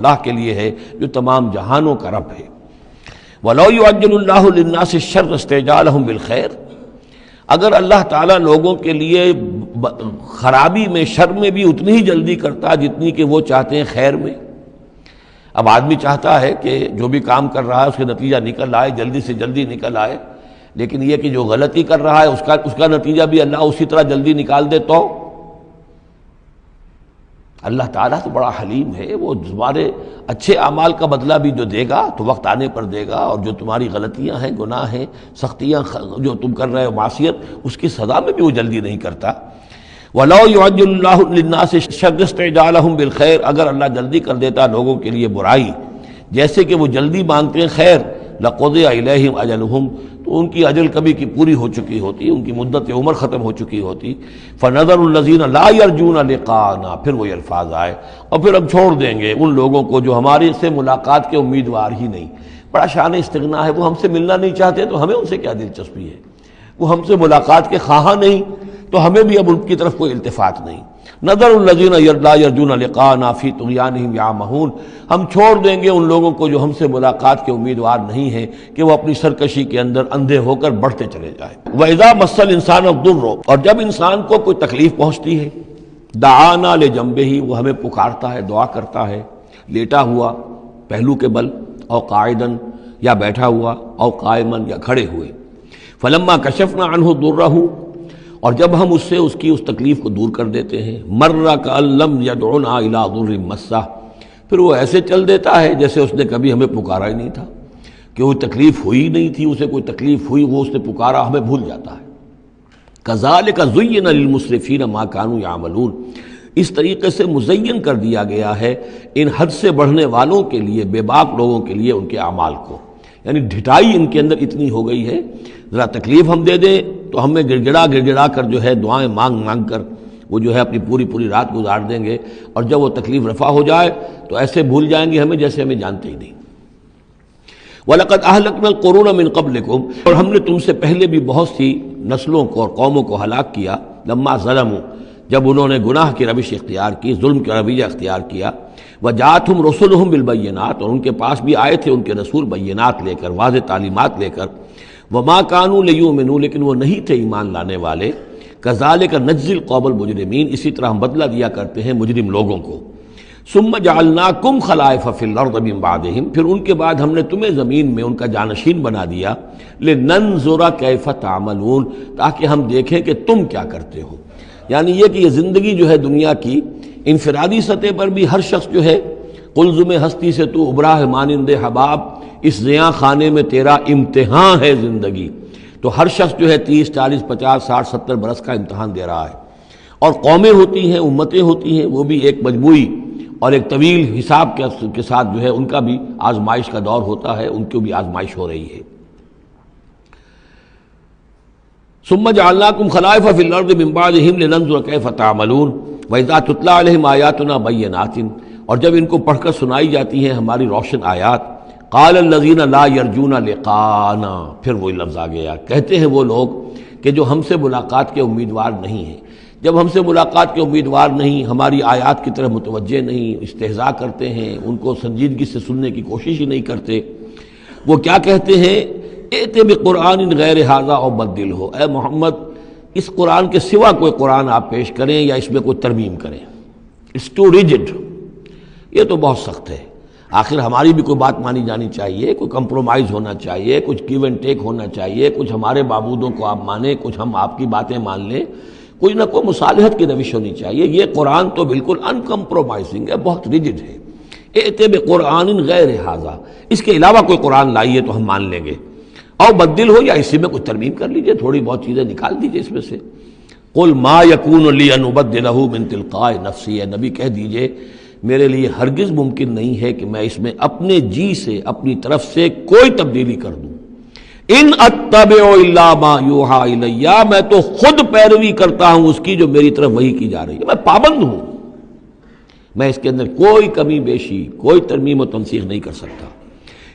اللہ کے لیے ہے جو تمام جہانوں کا رب ہے۔ وَلَوْ يُعَجِّلُ اللَّهُ لِلنَّاسِ الشَّرَّ اسْتِعْجَالَهُم بِالْخَيْرِ، اگر اللہ تعالیٰ لوگوں کے لیے خرابی میں، شر میں بھی اتنی ہی جلدی کرتا جتنی کہ وہ چاہتے ہیں خیر میں۔ اب آدمی چاہتا ہے کہ جو بھی کام کر رہا ہے اس کے نتیجہ نکل آئے، جلدی سے جلدی نکل آئے، لیکن یہ کہ جو غلطی کر رہا ہے اس کا نتیجہ بھی اللہ اسی طرح جلدی نکال دے تو اللہ تعالیٰ تو بڑا حلیم ہے، وہ تمہارے اچھے اعمال کا بدلہ بھی جو دے گا تو وقت آنے پر دے گا، اور جو تمہاری غلطیاں ہیں، گناہ ہیں، سختیاں جو تم کر رہے ہو، معصیت، اس کی سزا میں بھی وہ جلدی نہیں کرتا۔ وَلَوْ يُعَجِّلُ اللَّهُ لِلنَّاسِ الشَّرَّ اسْتِعْجَالَهُم بِالْخَيْرِ، اگر اللہ جلدی کر دیتا لوگوں کے لیے برائی، جیسے کہ وہ جلدی مانگتے ہیں خیر، لَقُضِيَ إِلَيْهِمْ أَجَلُهُمْ، تو ان کی اجل کبھی کی پوری ہو چکی ہوتی، ان کی مدت عمر ختم ہو چکی ہوتی۔ فَنَذَرُ الَّذِينَ لَا يَرْجُونَ لِقَاءَنَا، پھر وہ الفاظ آئے، اور پھر ہم چھوڑ دیں گے ان لوگوں کو جو ہمارے سے ملاقات کے امیدوار ہی نہیں۔ بڑا شان استغنا ہے، وہ ہم سے ملنا نہیں چاہتے تو ہمیں ان سے کیا دلچسپی ہے، وہ ہم سے ملاقات کے خواہاں نہیں تو ہمیں بھی اب ان کی طرف کوئی التفات نہیں۔ نظر الذین لا یرجون لقاءنا فی طغیانہم یعمہون، ہم چھوڑ دیں گے ان لوگوں کو جو ہم سے ملاقات کے امیدوار نہیں ہیں کہ وہ اپنی سرکشی کے اندر اندھے ہو کر بڑھتے چلے جائیں۔ وَإِذَا مَسَّ الْإِنسَانَ الضُّرُّ، اور جب انسان کو کوئی تکلیف پہنچتی ہے، دعانا لجنبہ، وہ ہمیں پکارتا ہے، دعا کرتا ہے، لیٹا ہوا پہلو کے بل، او قاعدن، یا بیٹھا ہوا، او قائمن، یا کھڑے ہوئے۔ فلما کشفنا عنہ ضرہ، اور جب ہم اس سے اس کی اس تکلیف کو دور کر دیتے ہیں، مر کأن لم یدعنا الی ضر مسہ، پھر وہ ایسے چل دیتا ہے جیسے اس نے کبھی ہمیں پکارا ہی نہیں تھا، کہ وہ تکلیف ہوئی نہیں تھی، اسے کوئی تکلیف ہوئی، وہ اس نے پکارا، ہمیں بھول جاتا ہے۔ کذالک زین للمسرفین ما کانوا یعملون، اس طریقے سے مزین کر دیا گیا ہے ان حد سے بڑھنے والوں کے لیے، بے باک لوگوں کے لیے، ان کے اعمال کو، یعنی ڈھٹائی ان کے اندر اتنی ہو گئی ہے، ذرا تکلیف ہم دے دیں تو ہمیں گڑ گڑا کر جو ہے دعائیں مانگ مانگ کر وہ جو ہے اپنی پوری رات گزار دیں گے، اور جب وہ تکلیف رفع ہو جائے تو ایسے بھول جائیں گے ہمیں جیسے ہمیں جانتے ہی نہیں۔ وَلَقَدْ أَهْلَكْنَا الْقُرُونَ مِن قَبْلِكُمْ، اور ہم نے تم سے پہلے بھی بہت سی نسلوں کو اور قوموں کو ہلاک کیا، لما ظلموا، جب انہوں نے گناہ کی روش اختیار کی، ظلم کا رویہ اختیار کیا، وَجَاءَتْهُمْ رُسُلُهُم بِالْبَيِّنَاتِ، اور ان کے پاس بھی آئے تھے ان کے رسول بینات لے کر، واضح تعلیمات لے کر، وَمَا كَانُوا لِيُؤْمِنُوا، لیکن وہ نہیں تھے ایمان لانے والے، كَذَلِكَ نَجْزِي الْقَوْمَ الْمُجْرِمِينَ، اسی طرح ہم بدلہ دیا کرتے ہیں مجرم لوگوں کو۔ ثُمَّ جَعَلْنَاكُمْ خَلَائِفَ فِي الْأَرْضِ مِن بَعْدِهِمْ، پھر ان کے بعد ہم نے تمہیں زمین میں ان کا جانشین بنا دیا، لِنَنظُرَ كَيْفَ تَعْمَلُونَ، تاکہ ہم دیکھیں کہ تم کیا کرتے ہو۔ یعنی یہ کہ یہ زندگی جو ہے دنیا کی انفرادی سطح پر بھی ہر شخص جو ہے، قلزم ہستی سے تو ابرا ہے مانند حباب، اس زیاں خانے میں تیرا امتحان ہے زندگی، تو ہر شخص جو ہے 30 40 50 60 70 برس کا امتحان دے رہا ہے، اور قومیں ہوتی ہیں، امتیں ہوتی ہیں، وہ بھی ایک مجموعی اور ایک طویل حساب کے ساتھ جو ہے ان کا بھی آزمائش کا دور ہوتا ہے، ان کو بھی آزمائش ہو رہی ہے۔ ثم جعلناکم خلائف فی الارض من بعدہم لننظر کیف تعملون واذا تتلی علیہم آیاتنا بینات، اور جب ان کو پڑھ کر سنائی جاتی ہیں ہماری روشن آیات، قال الذین لا یرجون لقاءنا، پھر وہی لفظ آ گیا، کہتے ہیں وہ لوگ کہ جو ہم سے ملاقات کے امیدوار نہیں ہیں، جب ہم سے ملاقات کے امیدوار نہیں، ہماری آیات کی طرف متوجہ نہیں، استہزاء کرتے ہیں، ان کو سنجیدگی سے سننے کی کوشش ہی نہیں کرتے، وہ کیا کہتے ہیں، ائت بقرآن غیر ھذا او بدلہ، اے محمد اس قرآن کے سوا کوئی قرآن آپ پیش کریں یا اس میں کوئی ترمیم کریں، اٹس ٹو ریجڈ، یہ تو بہت سخت ہے۔ آخر ہماری بھی کوئی بات مانی جانی چاہیے، کوئی کمپرومائز ہونا چاہیے، کچھ گیو اینڈ ٹیک ہونا چاہیے، کچھ ہمارے معبودوں کو آپ مانیں، کچھ ہم آپ کی باتیں مان لیں، کوئی نہ کوئی مصالحت کی روش ہونی چاہیے۔ یہ قرآن تو بالکل ان کمپرومائزنگ ہے، بہت ریجڈ ہے۔ ائت بقرآن غیر ھذا، اس کے علاوہ کوئی قرآن لائیے تو ہم مان لیں گے، اور بدل ہو یا اسی میں کچھ ترمیم کر لیجئے، تھوڑی بہت چیزیں نکال دیجئے اس میں سے۔ قل ما یکون لی ان ابدلہ من تلقاء نفسی، اے نبی کہہ دیجئے میرے لیے ہرگز ممکن نہیں ہے کہ میں اس میں اپنے جی سے، اپنی طرف سے کوئی تبدیلی کر دوں۔ ان اتبع الا ما یوحی الی، میں تو خود پیروی کرتا ہوں اس کی جو میری طرف وحی کی جا رہی ہے، میں پابند ہوں، میں اس کے اندر کوئی کمی بیشی، کوئی ترمیم و تنسیخ نہیں کر سکتا۔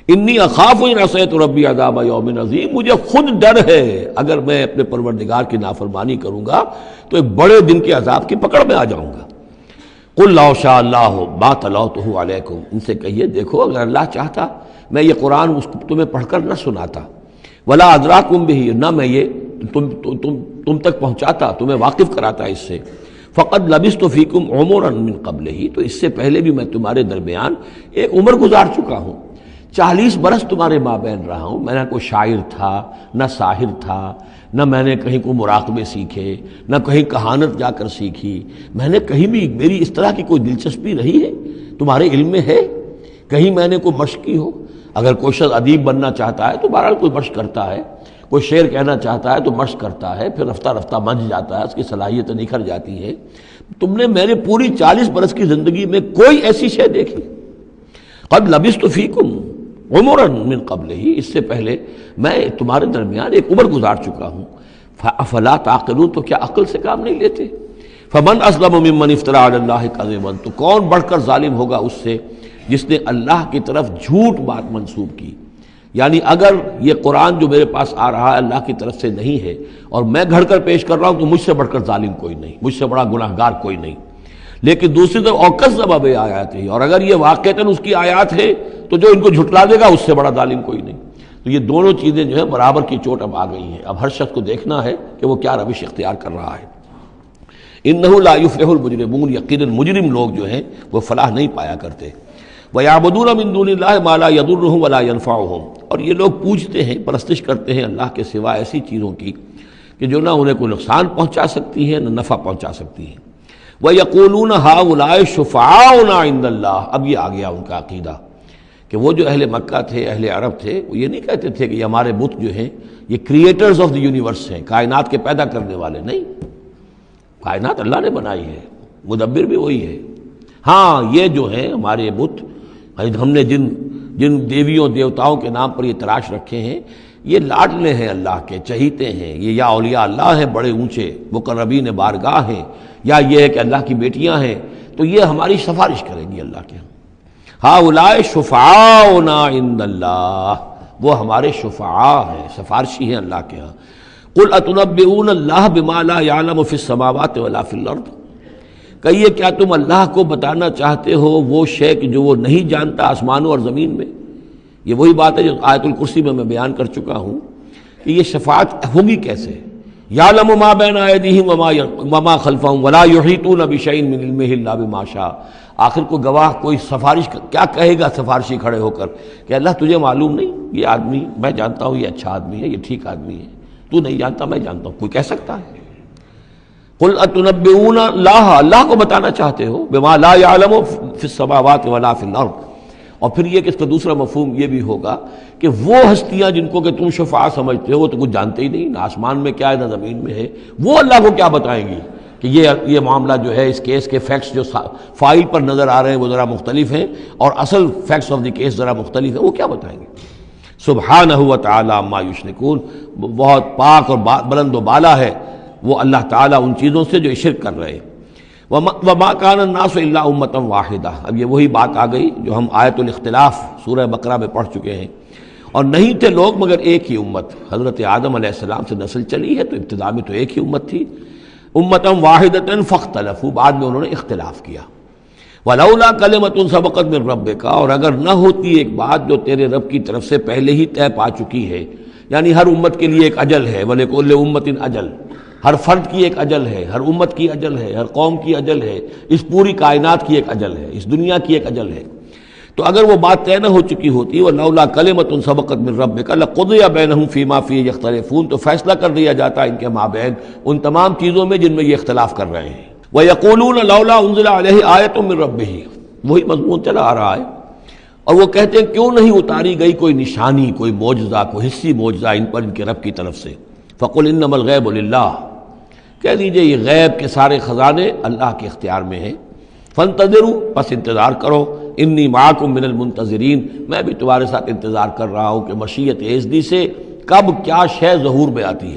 انی اخاف ان عصیت ربی عذاب یوم عظیم، مجھے خود ڈر ہے اگر میں اپنے پروردگار کی نافرمانی کروں گا تو ایک بڑے دن کے عذاب کی پکڑ میں آ جاؤں گا۔ قل لو شاء اللہ ما تلوتہ علیکم، ان سے کہیے دیکھو اگر اللہ چاہتا میں یہ قرآن تمہیں پڑھ کر نہ سناتا، ولا ادراکم بہ، نہ میں یہ تم تک پہنچاتا، تمہیں واقف کراتا اس سے، فقد لبثت فیکم عمرا من قبلہ، تو اس سے پہلے بھی میں تمہارے درمیان ایک عمر گزار چکا ہوں، 40 برس تمہارے مابین رہا ہوں، میں نہ کوئی شاعر تھا، نہ ساحر تھا، نہ میں نے کہیں کوئی مراقبے سیکھے، نہ کہیں کہانت جا کر سیکھی، میں نے کہیں بھی میری اس طرح کی کوئی دلچسپی رہی ہے تمہارے علم میں ہے، کہیں میں نے کوئی مشق کی ہو؟ اگر کوئی شخص ادیب بننا چاہتا ہے تو بہرحال کوئی مشق کرتا ہے، کوئی شعر کہنا چاہتا ہے تو مشق کرتا ہے، پھر رفتہ رفتہ منجھ جاتا ہے، اس کی صلاحیتیں نکھر جاتی ہیں۔ تم نے میرے پوری 40 برس کی زندگی میں کوئی ایسی شے دیکھی؟ قد لبثت فیکم عمرا من قبلہ، اس سے پہلے میں تمہارے درمیان ایک عمر گزار چکا ہوں، فافلا تعقلون، تو کیا عقل سے کام نہیں لیتے؟ فمن اظلم ممن افترى علی اللہ کذبا، تو کون بڑھ کر ظالم ہوگا اس سے جس نے اللہ کی طرف جھوٹ بات منسوب کی؟ یعنی اگر یہ قرآن جو میرے پاس آ رہا ہے اللہ کی طرف سے نہیں ہے اور میں گھڑ کر پیش کر رہا ہوں تو مجھ سے بڑھ کر ظالم کوئی نہیں، مجھ سے بڑا گناہگار کوئی نہیں۔ لیکن دوسری طرف اوکذب بآیاتہ، اور اگر یہ واقعتاً اس کی آیات ہے تو جو ان کو جھٹلا دے گا اس سے بڑا ظالم کوئی نہیں۔ تو یہ دونوں چیزیں جو ہے برابر کی چوٹ اب آ گئی ہیں، اب ہر شخص کو دیکھنا ہے کہ وہ کیا روش اختیار کر رہا ہے۔ انہ لا یفلح المجرمون، یقیناً مجرم لوگ جو ہیں وہ فلاح نہیں پایا کرتے۔ وَيَعْبُدُونَ مِن دُونِ اللَّهِ مَا لَا يَضُرُّهُمْ وَلَا يَنفَعُهُمْ، اور یہ لوگ پوجتے ہیں، پرستش کرتے ہیں اللہ کے سوا ایسی چیزوں کی کہ جو نہ انہیں کوئی نقصان پہنچا سکتی ہیں نہ نفع پہنچا سکتی ہیں۔ وَيَقُولُونَ هَؤُلَاءِ شُفَعَاؤُنَا عِندَ اللَّهِ، اب یہ آ گیا ان کا عقیدہ کہ وہ جو اہل مکہ تھے، اہل عرب تھے، وہ یہ نہیں کہتے تھے کہ یہ ہمارے بت جو ہیں یہ کریٹرز آف دی یونیورس ہیں، کائنات کے پیدا کرنے والے نہیں، کائنات اللہ نے بنائی ہے، مدبر بھی وہی ہے۔ ہاں یہ جو ہیں ہمارے بت، ہم نے جن دیویوں دیوتاؤں کے نام پر یہ تراش رکھے ہیں، یہ لاڈلے ہیں اللہ کے، چہیتے ہیں، یہ یا اولیاء اللہ ہیں بڑے اونچے، مقربین بارگاہ ہیں، یا یہ ہے کہ اللہ کی بیٹیاں ہیں، تو یہ ہماری سفارش کریں گی اللہ کے۔ ہؤلاء شفعاؤنا عند اللہ، وہ ہمارے شفعاء ہیں، سفارشی ہیں اللہ کے ہاں۔ قل اتنبئون اللہ بما لا يعلم فی السماوات ولا فی الارض، کہیے کیا تم اللہ کو بتانا چاہتے ہو وہ شے جو وہ نہیں جانتا آسمانوں اور زمین میں؟ یہ وہی بات ہے جو آیت الکرسی میں بیان کر چکا ہوں کہ یہ شفاعت ہوگی کیسے۔ یعلم ما بین ایدیہم وما خلفہم ولا یحیطون بشیء من علمہ الا بما شاء، آخر کو گواہ کوئی سفارش کیا کہے گا سفارشی کھڑے ہو کر کہ اللہ تجھے معلوم نہیں یہ آدمی، میں جانتا ہوں یہ اچھا آدمی ہے، یہ ٹھیک آدمی ہے، تو نہیں جانتا میں جانتا ہوں، کوئی کہہ سکتا ہے؟ قل اتنبئون اللہ، اللہ کو بتانا چاہتے ہو بما لا يعلم فی السماوات ولا فی الارض، اور پھر یہ کہ اس کا دوسرا مفہوم یہ بھی ہوگا کہ وہ ہستیاں جن کو کہ تم شفاعہ سمجھتے ہو وہ تو کچھ جانتے ہی نہیں، نہ آسمان میں کیا ہے نہ زمین میں ہے، وہ اللہ کو کیا بتائیں گی کہ یہ معاملہ جو ہے اس کیس کے فیکٹس جو فائل پر نظر آ رہے ہیں وہ ذرا مختلف ہیں اور اصل فیکٹس آف دی کیس ذرا مختلف ہیں، وہ کیا بتائیں گے؟ سبحانہ و تعالی عما یشرکون، بہت پاک اور بلند و بالا ہے وہ اللہ تعالیٰ ان چیزوں سے جو شرک کر رہے ہیں۔ وما کان الناس الا امۃ واحدہ، اب یہ وہی بات آ گئی جو ہم آیت الاختلاف سورہ بقرہ میں پڑھ چکے ہیں، اور نہیں تھے لوگ مگر ایک ہی امت، حضرت آدم علیہ السلام سے نسل چلی ہے تو ابتدا میں تو ایک ہی امت تھی، امۃ واحدۃ فاختلفوا، بعد میں انہوں نے اختلاف کیا۔ ولولا کلمۃ سبقت من ربک، اور اگر نہ ہوتی ایک بات جو تیرے رب کی طرف سے پہلے ہی طے پا چکی ہے، یعنی ہر امت کے لیے ایک اجل ہے، ولکل امۃ اجل، ہر فرد کی ایک اجل ہے، ہر امت کی اجل ہے، ہر قوم کی اجل ہے، اس پوری کائنات کی ایک اجل ہے، اس دنیا کی ایک اجل ہے، تو اگر وہ بات طے نہ ہو چکی ہوتی وَلَوْلَا كَلِمَةٌ سَبَقَتْ مِن رَبِّكَ لَقُضِيَ بَيْنَهُمْ فِي مَا فِيهِ يَخْتَلِفُونَ، تو فیصلہ کر دیا جاتا ان کے مابین ان تمام چیزوں میں جن میں یہ اختلاف کر رہے ہیں۔ وَيَقُولُونَ لَوْلَا أُنزِلَ عَلَيْهِ آيَةٌ مِّن رَبِّهِ، وہی مضمون چلا آ رہا ہے، اور وہ کہتے ہیں کیوں نہیں اتاری گئی کوئی نشانی، کوئی معجزہ، کوئی حصی معجزہ ان پر ان کے رب کی طرف سے۔ فَقُلْ إِنَّمَا الْغَيْبُ لِلَّهِ، کہہ دیجئے یہ غیب کے سارے خزانے اللہ کے اختیار میں ہیں۔ فانتظروا، پس انتظار کرو، انی معکم من المنتظرین، میں بھی تمہارے ساتھ انتظار کر رہا ہوں کہ مشیت ایزدی سے کب کیا شے ظہور میں آتی ہے۔